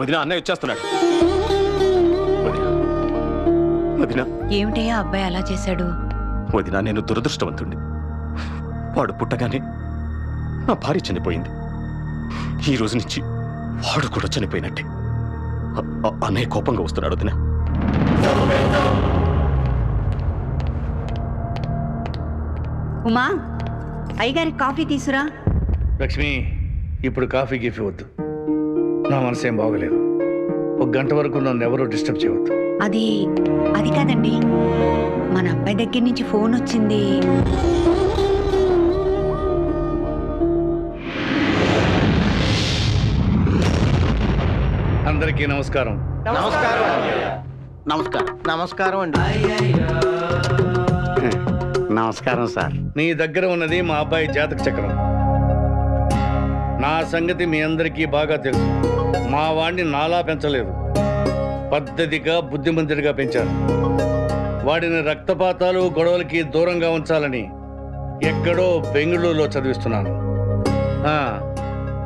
వదిన అన్నయ్య వచ్చేస్తున్నాడు. వదిన ఏమిటయ్యా అబ్బాయి అలా చేశాడు? వదిన నేను దురదృష్టవంతుణ్ణి. వాడు పుట్టగానే నా భార్య చనిపోయింది. ఈ రోజు నుంచి వాడు కూడా చనిపోయినట్టే. అన్నయ్య కోపంగా వస్తున్నాడు వదిన. ఉమా, అయ్యగారికి కాఫీ తీసురా. లక్ష్మి, ఇప్పుడు కాఫీ గిఫీ వద్దు. నా మనసేం బాగోలేదు. ఒక గంట వరకు నన్ను ఎవరూ డిస్టర్బ్ చేయవద్దు. అది కాదండి, మన అబ్బాయి దగ్గర నుంచి ఫోన్ వచ్చింది. అందరికీ నమస్కారం. నమస్కారం అండి. నమస్కారం సార్. నీ దగ్గర ఉన్నది మా అబ్బాయి జాతక చక్రం. నా సంగతి మీ అందరికీ బాగా తెలుసు. మా వాడిని నాలా పెంచలేదు, పద్ధతిగా బుద్ధిమంతుడిగా పెంచారు. వాడిని రక్తపాతాలు గొడవలకి దూరంగా ఉంచాలని ఎక్కడో బెంగళూరులో చదివిస్తున్నాను.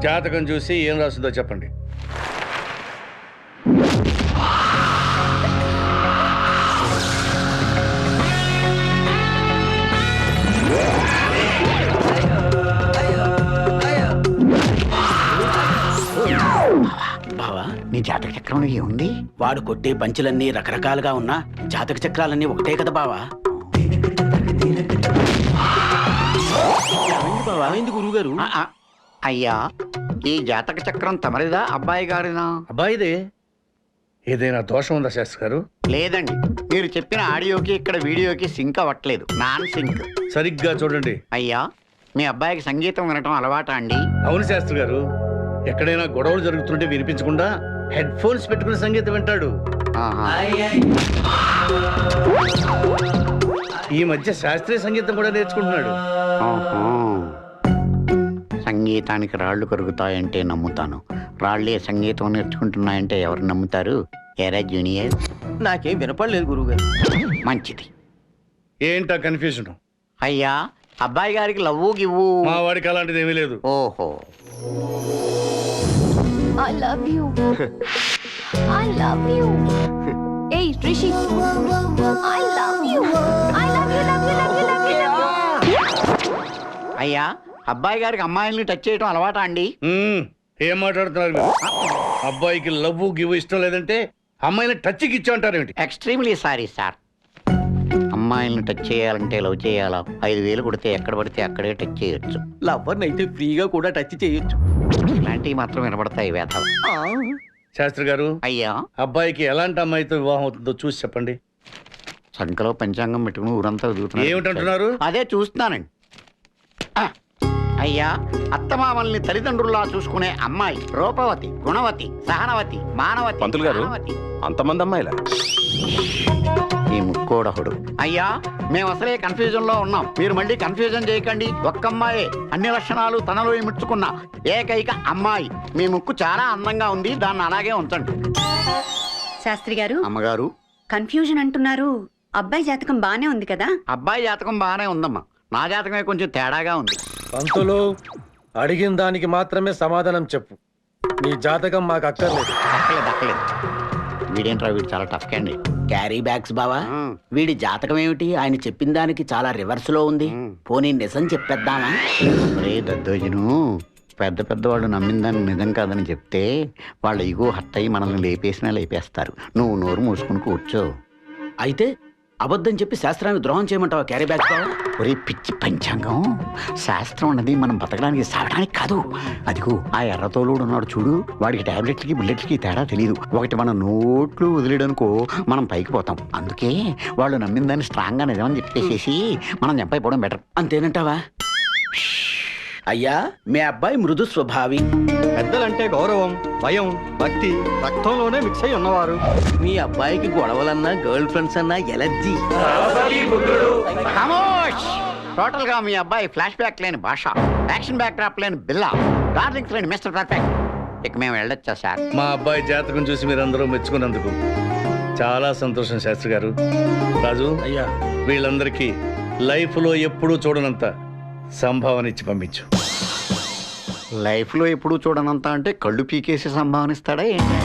జాతకం చూసి ఏం రాసిందో చెప్పండి. బావా, నీ జాతక చక్రంలో ఏముంది? వాడు కొట్టే పంచులన్నీ రకరకాలుగా ఉన్నా జాతక చక్రాలన్నీ ఒకటే కదా బావా. గురుగారు, అయ్యా, ఈ జాతక చక్రం తమరిదా అబ్బాయి గారినా? అబ్బాయిదే. ఏదైనా దోషం ఉందా శాస్త్రి గారు? లేదండి, మీరు చెప్పిన ఆడియోకి ఇక్కడ వీడియోకి సింక్ అవ్వట్లేదు. Non sync. సరిగ్గా చూడండి. అయ్యా, మీ అబ్బాయికి సంగీతం వినటం అలవాటా అండి? అవును శాస్త్రి గారు, ఎక్కడైనా గొడవలు జరుగుతుంటే వినిపించకుండా హెడ్ ఫోన్స్ పెట్టుకుని సంగీతం వింటాడు. ఈ మధ్య శాస్త్రీయ సంగీతం కూడా నేర్చుకుంటున్నాడు. సంగీతానికి రాళ్లు కరుగుతాయంటే నమ్ముతాను, రాళ్లే సంగీతం నేర్చుకుంటున్నాయంటే ఎవరు నమ్ముతారు? ఎరా జూనియర్, నాకేం వినపడలేదు గురువుగారు. మంచిది. ఏంటా కన్ఫ్యూజన్? అయ్యా, అబ్బాయి గారికి లవ్వు గివ్వు? మా వాడికి అలాంటిది ఏమీ లేదు. ఓహో. I love you. I love you. Hey, Rishi. I love you. I love you, love you, love you, love you, love you. అయ్యా, అబ్బాయి గారికి అమ్మాయిల్ని టచ్ చేయడం అలవాటా అండి? ఏం మాట్లాడుతున్నారు మీరు? అబ్బాయికి లవ్ గివ్ ఇష్టం లేదంటే అమ్మాయిని టచ్కి ఇచ్చాంటారేమిటి? Extremely sorry sir. అమ్మాయిల్ని టచ్ చేయాలంటే లవ్ చేయాలా? 5,000 కొడితే ఎక్కడ పడితే అక్కడే టచ్ చేయొచ్చు. లవ్వర్ని అయితే ఫ్రీగా కూడా టచ్ చేయొచ్చు. ఇలాంటివి మాత్రం వినపడతాయి వేధలు. శాస్త్రి గారు, అయ్యా, అబ్బాయికి ఎలాంటి అమ్మాయితో వివాహం అవుతుందో చూసి చెప్పండి. సంఖలో పంచాంగం పెట్టుకుని ఊరంతా ఏమిటంటున్నారు? అదే చూస్తున్నానండి. అయ్యా, అత్తమామల్ని తల్లిదండ్రుల్లా చూసుకునే అమ్మాయి రూపవతి, గుణవతి, సహనవతి, మానవతి. పంతులు గారు, అంతమంది అమ్మాయిలా? ఈ ముక్కోడహుడు. అయ్యా, మేము అసలే కన్ఫ్యూజన్ లో ఉన్నాం, మీరు మళ్ళీ కన్ఫ్యూజన్ చేయకండి. ఒక్క అమ్మాయే అన్ని లక్షణాలు తనలో ఇముడ్చుకున్న ఏకైక అమ్మాయి. మీ ముక్కు చాలా అందంగా ఉంది, దాన్ని అలాగే ఉంచండి. శాస్త్రి గారు, అమ్మగారు, కన్ఫ్యూజన్ అంటున్నారు. అబ్బాయి జాతకం బానే ఉంది కదా? అబ్బాయి జాతకం బాగానే ఉందమ్మా, నా జాతకమే కొంచెం తేడాగా ఉంది. పంతులు, అడిగిన దానికి మాత్రమే సమాధానం చెప్పు. నీ జాతకం మాకు అక్కర్లేదు. దక్కలేదు. వీడేంట్రా, వీడు చాలా టఫ్ క్యాండి. క్యారీ బ్యాగ్స్ బావా, వీడి జాతకం ఏమిటి? ఆయన చెప్పిన దానికి చాలా రివర్స్ లో ఉంది. పోనీ నిజం చెప్పేద్దామా? రే దద్దోజను, పెద్ద పెద్దవాళ్ళు నమ్మిన దాన్ని నిజం కాదని చెప్తే వాళ్ళ ఇగో హర్ట్ అయ్యి మనల్ని లేపేసినా లేపేస్తారు. నువ్వు నోరు మూసుకుని కూర్చో. అయితే అబద్ధం చెప్పి శాస్త్రానికి ద్రోహం చేయమంటావా క్యారీ బ్యాగ్స్ బావా? ఒరే పిచ్చి పంచాంగం, శాస్త్రం అన్నది మనం బతకడానికి సాగడానికి కాదు. అదిగో ఆ ఎర్రతోలుడు ఉన్నాడు చూడు, వాడికి టాబ్లెట్లకి బుల్లెట్లకి తేడా తెలియదు. ఒకటి మన నోట్లు వదిలేడనుకో మనం పైకి పోతాం. అందుకే వాళ్ళు నమ్మిన దాన్ని స్ట్రాంగ్గా నిజమని చెప్పేసేసి మనం చంపైపోవడం బెటర్. అంతేనంటావా? అయ్యా, మీ అబ్బాయి మృదు స్వభావి. పెద్దలంటే గౌరవం, భయం, భక్తి రక్తంలోనే మిక్స్ అయి ఉన్నవారు. మీ అబ్బాయికి గొడవలన్నా గర్ల్ ఫ్రెండ్స్ అన్నా ఎలర్జీ. టోటల్ గా మీ అబ్బాయి ఫ్లాష్ బ్యాక్ లేని భాష, యాక్షన్ బ్యాక్ డ్రాప్ లేని బిల్లా, డార్లింగ్స్ లేని మిస్టర్ పర్ఫెక్ట్. ఇక మేము వెళ్ళొచ్చా సార్? మా అబ్బాయి జాతకం చూసి మీరందరూ మెచ్చుకున్నందుకు చాలా సంతోషం శాస్త్రి గారు. రాజు, అయ్యా, వీళ్ళందరికీ లైఫ్లో ఎప్పుడూ చూడనంత సంభావన ఇచ్చి పంపించు. లైఫ్లో ఎప్పుడు చూడనంత అంటే కళ్ళు పీకేసి సంభావనిస్తాడా ఏంటి?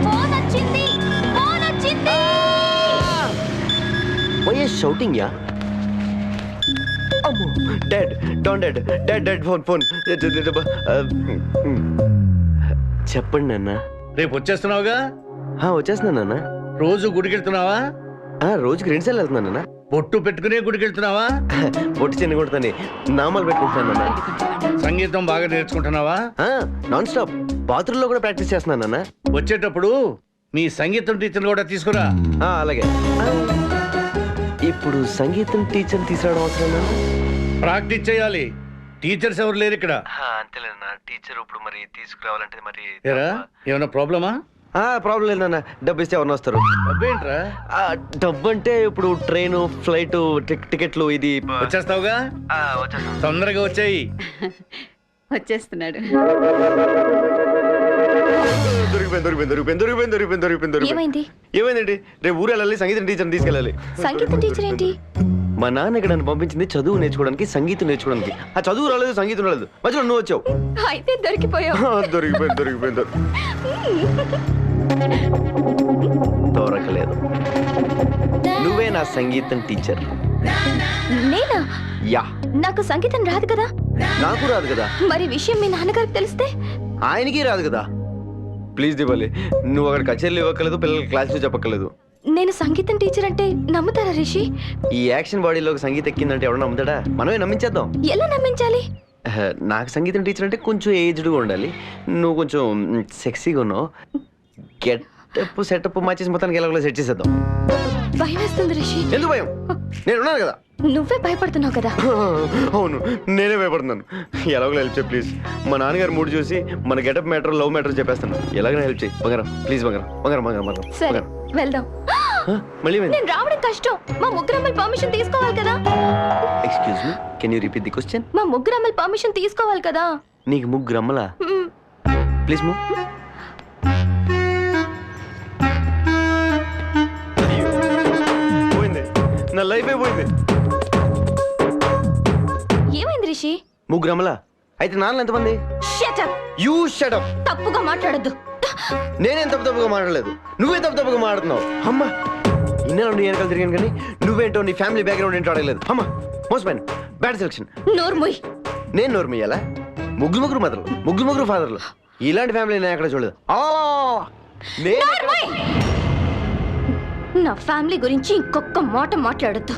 ఫోన్ వచ్చింది, ఫోన్ వచ్చింది. Why are you shouting, yeah? Ammo, dead, don't dead, dead, phone. చెప్పండి నాన్న. రేపు వచ్చేస్తున్నావుగా? వచ్చేస్తున్నా నాన్న. రోజు గుడికెళ్తున్నావా? రోజుకి 2 సార్లు వెళ్తున్నాను నాన్న. బొట్టు పెట్టుకునే గుడికెళ్తున్నావా? పొట్టి చిన్న కొడుతుంది, నామాలు పెట్టుకుంటున్నాను నాన్న. సంగీతం బాగా నేర్చుకుంటున్నావా? నాన్ స్టాప్ బాత్రూంలో కూడా ప్రాక్టీస్ చేస్తున్నాను నాన్న. వచ్చేటప్పుడు మీ సంగీతం టీచర్ కూడా తీసుకురా. అలాగే. ఇప్పుడు సంగీతం టీచర్ తీసుకురావడం అవసరం నాన్న? ప్రాక్టీస్ చేయాలి. టీచర్స్ ఎవరు లేరు ఇక్కడ. అంతేలేనా టీచర్ ఇప్పుడు మరి తీసుకురావాలంటే మరి ఏరా, ఏమైనా ప్రాబ్లమా? ప్రాబ్లం లేదు నాన్న. డబ్బు ఇస్తే ఎవరిని వస్తారు? డబ్బేంట్రా? డబ్బు అంటే ఇప్పుడు ట్రైన్ ఫ్లైట్ టికెట్లు ఇది వచ్చేస్తావుగా? తొందరగా వచ్చాయి. వచ్చేస్తున్నాడు. దొరికిపోయింది. ఏమైంది? ఏమైందండి? రేపు ఊరు వెళ్ళాలి, సంగీతం టీచర్ని తీసుకెళ్ళాలి. సంగీతం టీచర్ ఏంటి? మా నాన్న ఇక్కడ నన్ను పంపించింది చదువు నేర్చుకోవడానికి, సంగీతం నేర్చుకోవడానికి. ఆ చదువు రాలేదు, సంగీతం రాలేదు, మధ్యలో నువ్వు వచ్చావు. అయితే దొరికిపోయావు. దొరికిపోయింది. దొరకలేదు. నువ్వే నా సంగీతం టీచర్. నేనా? యా. నాకు సంగీతం రాదు కదా. నాకు రాదు కదా. మరి విషయం మీ నాన్నగారికి తెలిస్తే? ఆయనకి రాదు కదా. ప్లీజ్ దీపాలి, నువ్వు అక్కడ కచేరీలు ఇవ్వక్కలేదు, పిల్లలకి క్లాసులు చెప్పక్కలేదు. నేను సంగీతం టీచర్ అంటే నమ్ముతారా రిషి? ఈ యాక్షన్ బాడీలోకి సంగీతం ఎక్కిందంటే ఎవడో నమ్ముతాడా? మనమే నమ్మించేద్దాం. ఎలా నమ్మించాలి? నాకు సంగీతం టీచర్ అంటే కొంచెం ఏజ్డ్గా ఉండాలి, నువ్వు కొంచెం సెక్సీగా ఉన్నావు. గెటప్ సెటప్ మార్చేసి మొత్తానికి ఎలాగో సెట్ చేసేద్దాం. భయం వేస్తుంది రిషి. ఎందుకు భయం? నేను ఉన్నాను కదా. నువ్వే భయపడుతున్నావు కదా. అవును, నేనే భయపడుతున్నాను. ఎలాగో హెల్ప్ చేయి ప్లీజ్. మా నాన్నగారు మూడు చూసి మన గెటప్ మ్యాటర్, లవ్ మ్యాటర్ చెప్పేస్తాను. ఎలాగైనా హెల్ప్ చేయి బంగారం, ప్లీజ్ బంగారం. సరే వెళ్దాం. మళ్ళీ నేను రావడం కష్టం. మా ముగ్గురమ్మల పర్మిషన్ తీసుకోవాలి కదా. Excuse me, can you repeat the question? మా ముగ్గురమ్మల పర్మిషన్ తీసుకోవాలి కదా. నీకు ముగ్గురు అమ్మలా? Please move. పోయింది, నా లైఫ్ అయిపోయింది. ఏమైంది రిషి? ముగ్గురు అమ్మలా? అయితే నాన్న ఎంతమంది? Shut up. You shut up. తప్పుగా మాట్లాడొద్దు. నేనేం తప్పుగా మాట్లాడలేదు, నువ్వే తప్పుగా మాట్లాడుతున్నావు. అమ్మా, ఇన్నెలా నీ వెనకాల తిరిగాను కానీ నువ్వేంటో నీ ఫ్యామిలీ బ్యాక్గ్రౌండ్ ఏంటో అడగలేదు. అమ్మా, మోసపోయాను, బ్యాడ్ సెలక్షన్. నోర్ముయ్. నేను నోరు మీయాలా? ముగ్గురు మదర్లు, ముగ్గురు ఫాదర్లు. ఇలాంటి ఫ్యామిలీ నేను ఎక్కడ చూడలేదు. నా ఫ్యామిలీ గురించి ఇంకొక మాట మాట్లాడొద్దు.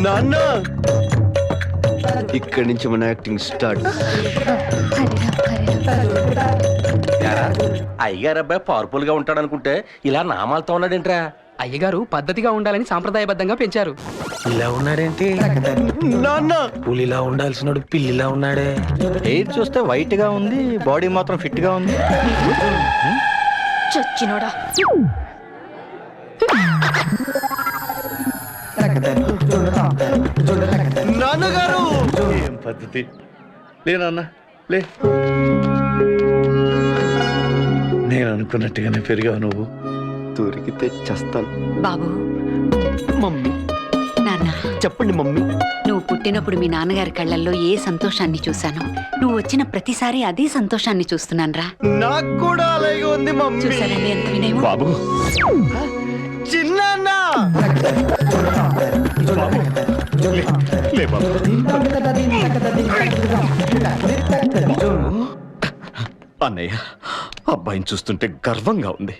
నాన్న, ఇక్కడి నుంచి మన యాక్టింగ్ స్టార్ట్. అయ్యగారు అబ్బాయి పవర్ఫుల్ గా ఉంటాడు అనుకుంటే ఇలా నామాలతో ఉన్నాడేంట్రా? అయ్యగారు పద్ధతిగా ఉండాలని సాంప్రదాయబద్ధంగా పెంచారు. ఇలా ఉన్నాడేంటి? నాన్న, పులిలా ఉండాల్సినోడు పిల్లిలా ఉన్నాడే. ఎయిర్ చూస్తే వైట్ గా ఉంది, బాడీ మాత్రం ఫిట్ గా ఉంది. చచ్చినోడా. నాన్నగారు. ఏం పద్ధతి లేనన్నా, లే. నేను అనుకున్నట్టుగానే పెరిగావు నువ్వు. దొరికితే చస్తాను. బాబు, మమ్మీ నాన్న, చెప్పండి మమ్మీ. నువ్వు పుట్టినప్పుడు మీ నాన్నగారి కళ్ళల్లో ఏ సంతోషాన్ని చూశాను, నువ్వు వచ్చిన ప్రతిసారి అదే సంతోషాన్ని చూస్తున్నానురా. నాకు కూడా అలాగే ఉంది మమ్మీ. చూసారండి ఎంత వినయమో. బాబు, చిన్నాన్న. లే బాబు. అన్నయ్య, అబ్బాయిని చూస్తుంటే గర్వంగా ఉంది.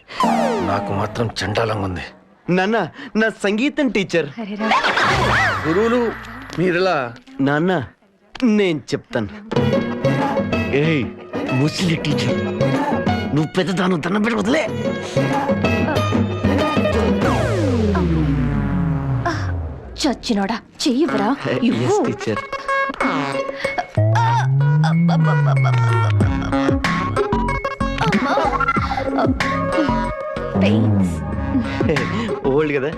నాకు మాత్రం చండాలంగా ఉంది. నాన్న, నా సంగీతం టీచర్. గురువులు మీరిలా. నాన్న, నేను చెప్తాను. ఏయ్ ముసలి టీచర్, నువ్వు పెద్దదాను దండం పెట్టి వదిలే. చచ్చినోడా, చెయ్యవరా. Yes teacher. ఓల్డ్ కదా,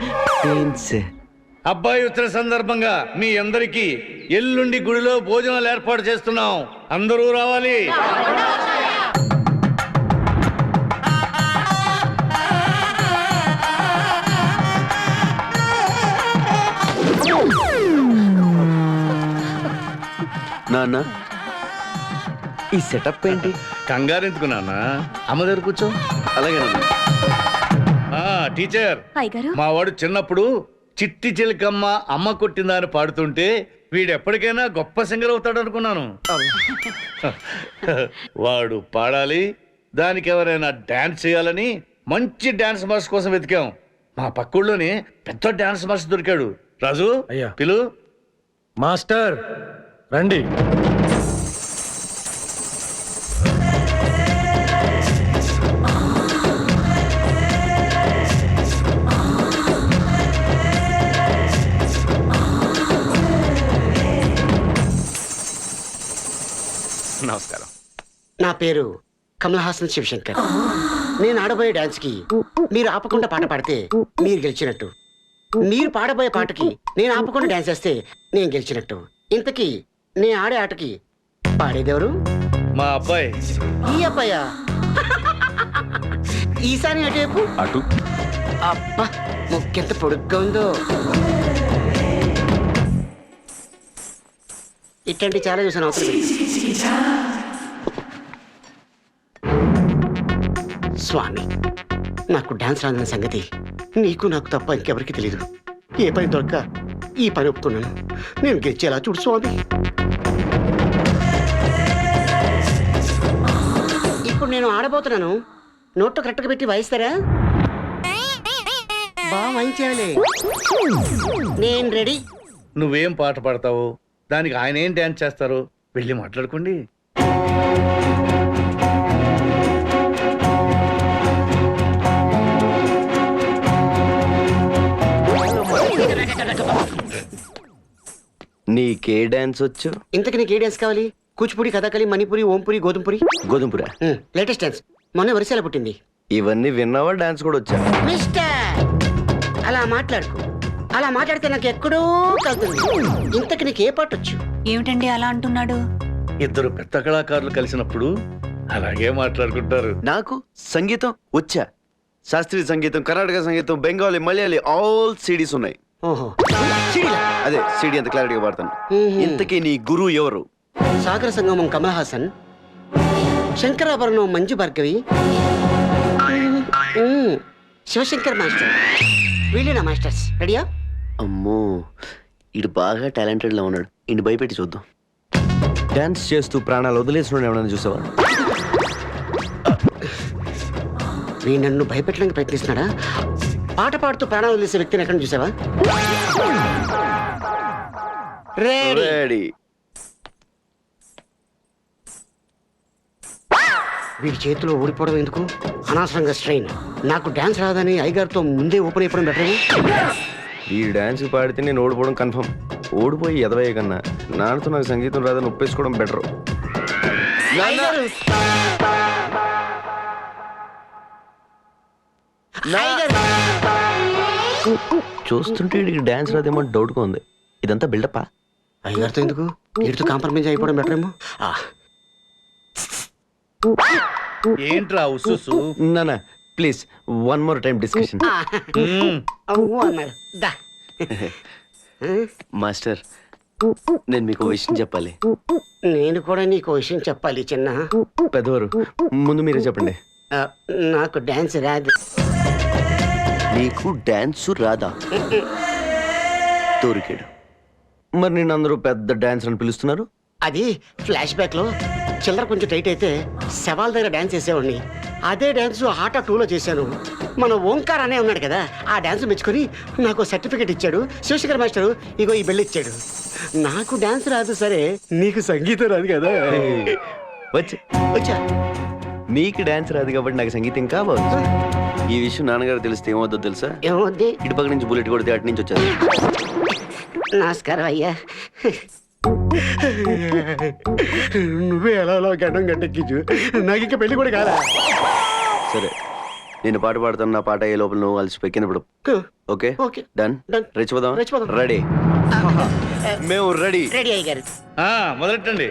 పెయిన్స్. అబ్బాయి వచ్చిన సందర్భంగా మీ అందరికీ ఎల్లుండి గుడిలో భోజనాలు ఏర్పాటు చేస్తున్నాం. అందరూ రావాలి. నాన్న ఈ సెటప్ ఏంటి? కంగారు ఎందుకు నాన్న? అమ్మ దగ్గర కూర్చో. అలాగే నాన్న. టీచర్, అయ్యగారు మా వాడు చిన్నప్పుడు చిట్టి చిలకమ్మ అమ్మ కొట్టిందా అని పాడుతుంటే వీడు ఎప్పటికైనా గొప్ప సింగర్ అవుతాడు అనుకున్నాను. వాడు పాడాలి, దానికి ఎవరైనా డాన్స్ చేయాలని మంచి డాన్స్ మాస్టర్ కోసం వెతికాం. మా పక్కూళ్ళోనే పెద్ద డాన్స్ మాస్టర్ దొరికాడు. రాజు, అయ్యా. పిలు. మాస్టర్ రండి. నమస్కారం. నా పేరు కమల్ హాసన్ శివశంకర్. నేను ఆడబోయే డాన్స్కి మీరు ఆపకుండా పాట పాడితే మీరు గెలిచినట్టు. మీరు పాడబోయే పాటకి నేను ఆపకుండా డాన్స్ చేస్తే నేను గెలిచినట్టు. ఇంతకీ నేను ఆడే ఆటకి పాడేదెవరు? మా అబ్బాయి. ఈ అబ్బాయా? ఈసారి అటువైపు. అటు. అబ్బా, ముక్కెంత పొడుగ్గా ఉందో. ఇట్లాంటి చాలా చూసాను. అవసరం స్వామి, నాకు డాన్స్ రాదన్న సంగతి నీకు నాకు తప్ప ఇంకెవరికి తెలియదు. ఏ పని దొరక్క ఈ పని ఒప్పుకున్నాను. నేను గెలిచేలా చూడు స్వామి. ఇప్పుడు నేను ఆడబోతున్నాను. నోట్లో కరెక్ట్గా పెట్టి వాయిస్తారా? బాగా వాయించాలి. నేను రెడీ. నువ్వేం పాట పాడతావు, దానికి ఆయన ఏం డాన్స్ చేస్తారు, వెళ్ళి మాట్లాడుకోండి. నీకే డాన్స్ వచ్చు? ఇంతకు నీకు ఏ డాన్స్ కావాలి? కూచిపూడి, కథకళి, మణిపురి, ఓంపురి, గోధుమపురి? గోధుమపురా? Latest dance. మొన్న వరిసేల పుట్టింది. ఇవన్నీ విన్నావా? డాన్స్ కూడా వచ్చా? మిస్టర్, అలా మాట్లాడుకో. అలా మాట్లాడితే నాకు ఎక్కడో కలుగుతుంది. ఇంతకు నీకు ఏ పాట వచ్చు? ఏమిటండి అలా అంటున్నాడు? ఇద్దరు పెద్ద కళాకారులు కలిసినప్పుడు అలాగే మాట్లాడుకుంటారు. నాకు సంగీతం వచ్చా. శాస్త్రీయ సంగీతం, కర్ణాటక సంగీతం, బెంగాలీ, మలయాళీ ఆల్ సిడీస్ ఉన్నాయి. ఓహో, సిడిలా? అదే సిడీ అంత క్లారిటీగా పాడతాను. ఇంతకీ నీ గురువు ఎవరు? సాగర సంగమం కమల్ హాసన్, శంకరాభరణం మంజు భార్గవి, శివశంకర్ మాస్టర్. వీళ్ళేనా మాస్టర్స్? రెడీయా? అమ్మో, ఇడు బాగా టాలెంటెడ్ లా ఉన్నాడు. ఇన్ని భయపెట్టి చూద్దాం. డాన్స్ చేస్తూ ప్రాణాలు వదిలేసిన ఏమన్నా చూసావా? వీడు నన్ను భయపెట్టడానికి ప్రయత్నిస్తున్నాడా? పాట పాడుతూ ప్రాణాలు వదిలేసే వ్యక్తిని ఎక్కడ చూసావా? రెడీ. రెడీ. వీడి చేతిలో ఓడిపోవడం ఎందుకు? అనవసరంగా స్ట్రెయిన్. నాకు డాన్స్ రాదని అయ్యగారితో ముందే ఓపెన్ అయిపోవడం బెటర్. ఈ డాన్స్ పాడితే నేను ఓడిపోవడం కన్ఫర్మ్. ఓడిపోయి ఎదవయ్య కన్నా నాన్నతో నాకు సంగీతం రాదని ఒప్పేసుకోవడం బెటర్. చూస్తుంటే వీడికి డాన్స్ రాదేమో డౌట్గా ఉంది. ఇదంతా బిల్డప్పా? అయ్యగారితో ఎందుకు? వీడితో కాంప్రమైజ్ అయిపోవడం బెటర్ ఏమో. ఏంట్రా ఉస్సు? నానా please one more time discussion. అన్నారు దా. మాస్టర్, నేను మీకు విషయం చెప్పాలి. నేను కూడా నీకు విషయం చెప్పాలి చిన్న. పెద్దవారు, ముందు మీరే చెప్పండి. నాకు డాన్స్ రాదు. నీకు డాన్సు రాదా? దొరికాడు. మరి నేను అందరూ పెద్ద డాన్స్ అని పిలుస్తున్నారు? అది ఫ్లాష్ బ్యాక్ లో చిల్లర కొంచెం టైట్ అయితే శవాల దగ్గర డాన్స్ చేసేవాడిని. అదే డాన్స్ ఆట 2లో చేశాను. మన ఓంకార్ అనే ఉన్నాడు కదా, ఆ డాన్స్ మెచ్చుకొని నాకు సర్టిఫికేట్ ఇచ్చాడు శివశంకర్ మాస్టర్. ఇగో ఈ బెల్లి ఇచ్చాడు. నాకు డాన్స్ రాదు సరే, నీకు సంగీతం రాదు కదా. వచ్చా నీకు డాన్స్ రాదు కాబట్టి నాకు సంగీతం కావచ్చు. ఈ విషయం నాన్నగారు తెలిస్తే ఏమవుద్దో తెలుసా? ఏమవుద్ది? ఇటు పక్క నుంచి బుల్లెట్ కొడితే అటు నుంచి వచ్చారు. నమస్కారం అయ్యా. నువ్వే ఎలా గడ్డం గట్టెక్కించు. నాకు ఇంకా పెళ్లి కూడా కాదా? సరే, నేను పాట పాడుతున్న నా పాట అయ్యే లోపల నువ్వు అలసిపోయి కింద పడు. Okay okay done Done. రెచ్చిపోదాం రెచ్చిపోదాం. రెడీ మేము రెడీ రెడీ అయ్యారు మొదలెట్టండి